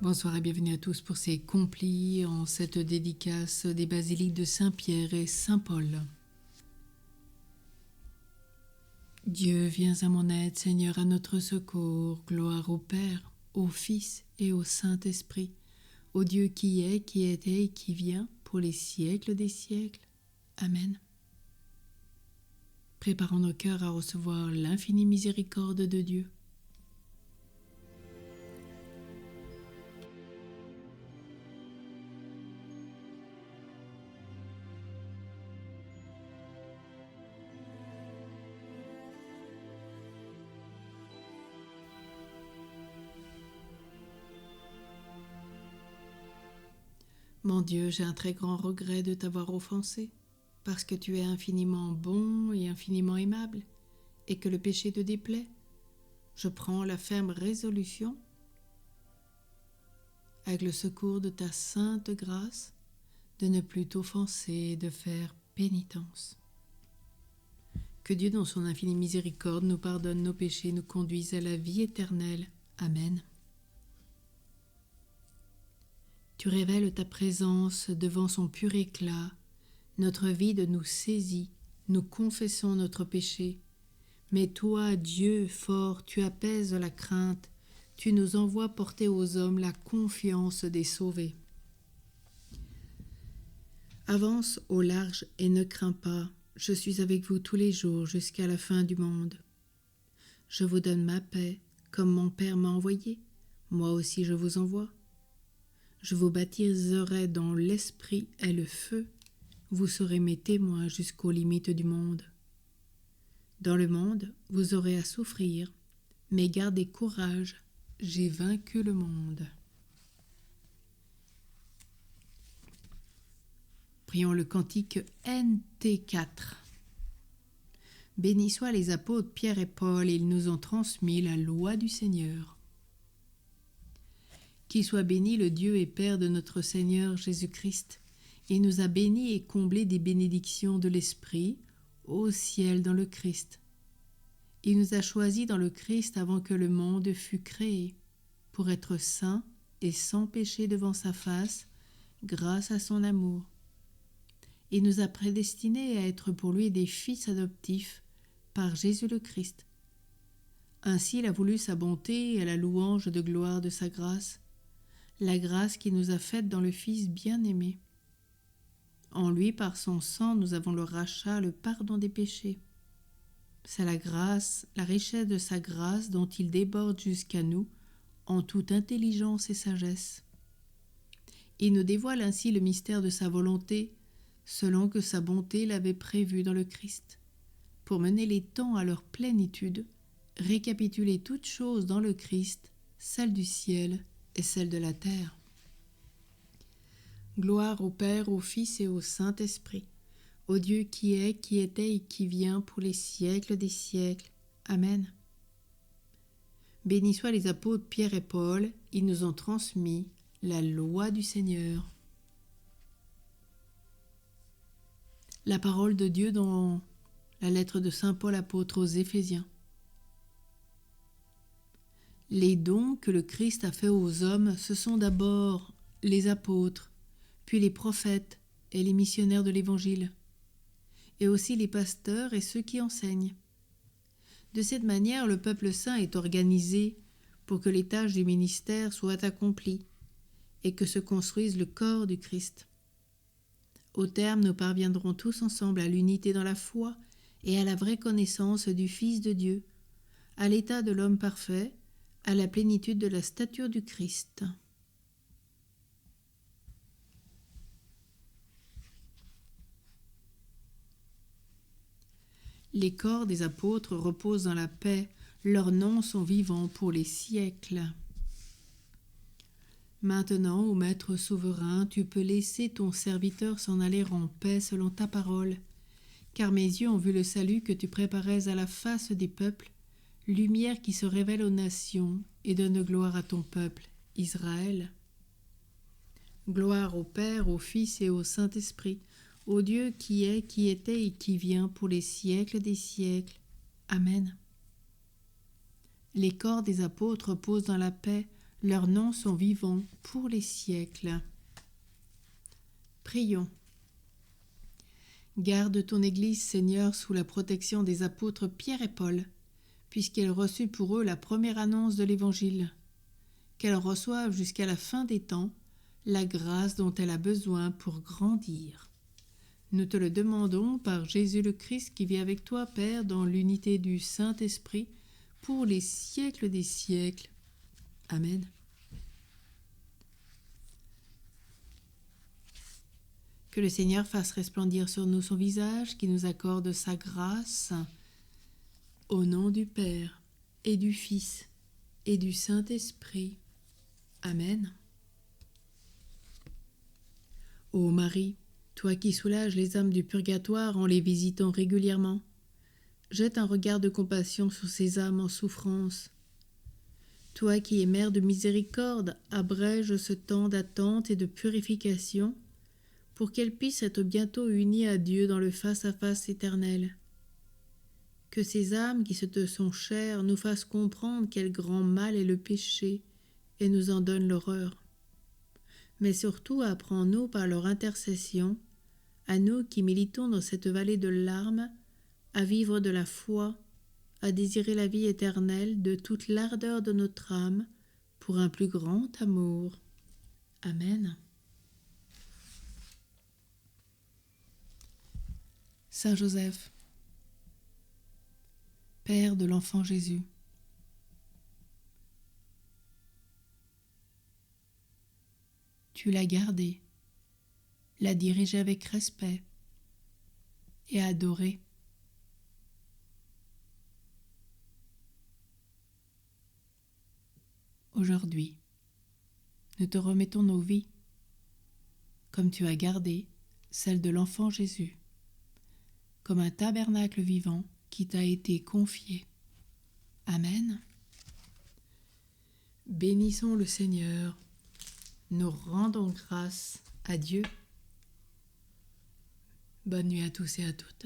Bonsoir et bienvenue à tous pour ces complis en cette dédicace des basiliques de Saint-Pierre et Saint-Paul. Dieu, viens à mon aide, Seigneur, à notre secours. Gloire au Père, au Fils et au Saint-Esprit, au Dieu qui était et qui vient, pour les siècles des siècles. Amen. Préparons nos cœurs à recevoir l'infinie miséricorde de Dieu. Mon Dieu, j'ai un très grand regret de t'avoir offensé, parce que tu es infiniment bon et infiniment aimable, et que le péché te déplaît. Je prends la ferme résolution, avec le secours de ta sainte grâce, de ne plus t'offenser et de faire pénitence. Que Dieu, dans son infinie miséricorde, nous pardonne nos péchés, nous conduise à la vie éternelle. Amen. Tu révèles ta présence devant son pur éclat. Notre vide nous saisit, nous confessons notre péché. Mais toi, Dieu fort, tu apaises la crainte, tu nous envoies porter aux hommes la confiance des sauvés. Avance au large et ne crains pas, je suis avec vous tous les jours jusqu'à la fin du monde. Je vous donne ma paix, comme mon Père m'a envoyé, moi aussi je vous envoie. Je vous baptiserai dans l'esprit et le feu. Vous serez mes témoins jusqu'aux limites du monde. Dans le monde, vous aurez à souffrir, mais gardez courage, j'ai vaincu le monde. Prions le cantique NT4. Bénis soient les apôtres Pierre et Paul, ils nous ont transmis la loi du Seigneur. Qu'il soit béni le Dieu et Père de notre Seigneur Jésus-Christ. Il nous a bénis et comblés des bénédictions de l'Esprit au ciel dans le Christ. Il nous a choisis dans le Christ avant que le monde fût créé, pour être saints et sans péché devant sa face, grâce à son amour. Il nous a prédestinés à être pour lui des fils adoptifs par Jésus le Christ. Ainsi il a voulu sa bonté et la louange de gloire de sa grâce, la grâce qu'il nous a faite dans le Fils bien-aimé. En lui, par son sang, nous avons le rachat, le pardon des péchés. C'est la grâce, la richesse de sa grâce dont il déborde jusqu'à nous en toute intelligence et sagesse. Il nous dévoile ainsi le mystère de sa volonté, selon que sa bonté l'avait prévu dans le Christ, pour mener les temps à leur plénitude, récapituler toutes choses dans le Christ, celles du ciel et celles de la terre. Gloire au Père, au Fils et au Saint-Esprit, au Dieu qui était et qui vient pour les siècles des siècles. Amen. Bénis soient les apôtres Pierre et Paul, ils nous ont transmis la loi du Seigneur. La parole de Dieu dans la lettre de Saint Paul apôtre aux Éphésiens. Les dons que le Christ a faits aux hommes, ce sont d'abord les apôtres, puis les prophètes et les missionnaires de l'Évangile, et aussi les pasteurs et ceux qui enseignent. De cette manière, le peuple saint est organisé pour que les tâches du ministère soient accomplies et que se construise le corps du Christ. Au terme, nous parviendrons tous ensemble à l'unité dans la foi et à la vraie connaissance du Fils de Dieu, à l'état de l'homme parfait, à la plénitude de la stature du Christ. Les corps des apôtres reposent dans la paix, leurs noms sont vivants pour les siècles. Maintenant, ô Maître souverain, tu peux laisser ton serviteur s'en aller en paix selon ta parole, car mes yeux ont vu le salut que tu préparais à la face des peuples, lumière qui se révèle aux nations et donne gloire à ton peuple, Israël. Gloire au Père, au Fils et au Saint-Esprit, au Dieu qui était et qui vient pour les siècles des siècles. Amen. Les corps des apôtres reposent dans la paix, Leurs noms sont vivants pour les siècles. Prions. Garde ton Église, Seigneur, sous la protection des apôtres Pierre et Paul, puisqu'elle reçut pour eux la première annonce de l'Évangile. Qu'elle reçoive jusqu'à la fin des temps la grâce dont elle a besoin pour grandir. Nous te le demandons par Jésus le Christ qui vit avec toi, Père, dans l'unité du Saint-Esprit, pour les siècles des siècles. Amen. Que le Seigneur fasse resplendir sur nous son visage, qu'il nous accorde sa grâce. Au nom du Père, et du Fils, et du Saint-Esprit. Amen. Ô Marie, toi qui soulages les âmes du purgatoire en les visitant régulièrement, jette un regard de compassion sur ces âmes en souffrance. Toi qui es mère de miséricorde, abrège ce temps d'attente et de purification pour qu'elles puissent être bientôt unies à Dieu dans le face-à-face éternel. Que ces âmes qui se te sont chères nous fassent comprendre quel grand mal est le péché et nous en donnent l'horreur. Mais surtout apprends-nous par leur intercession, à nous qui militons dans cette vallée de larmes, à vivre de la foi, à désirer la vie éternelle de toute l'ardeur de notre âme, pour un plus grand amour. Amen. Saint Joseph, Père de l'enfant Jésus, tu l'as gardé, l'as dirigé avec respect et adoré. Aujourd'hui, nous te remettons nos vies, comme tu as gardé celle de l'enfant Jésus, comme un tabernacle vivant qui t'a été confié. Amen. Bénissons le Seigneur, nous rendons grâce à Dieu. Bonne nuit à tous et à toutes.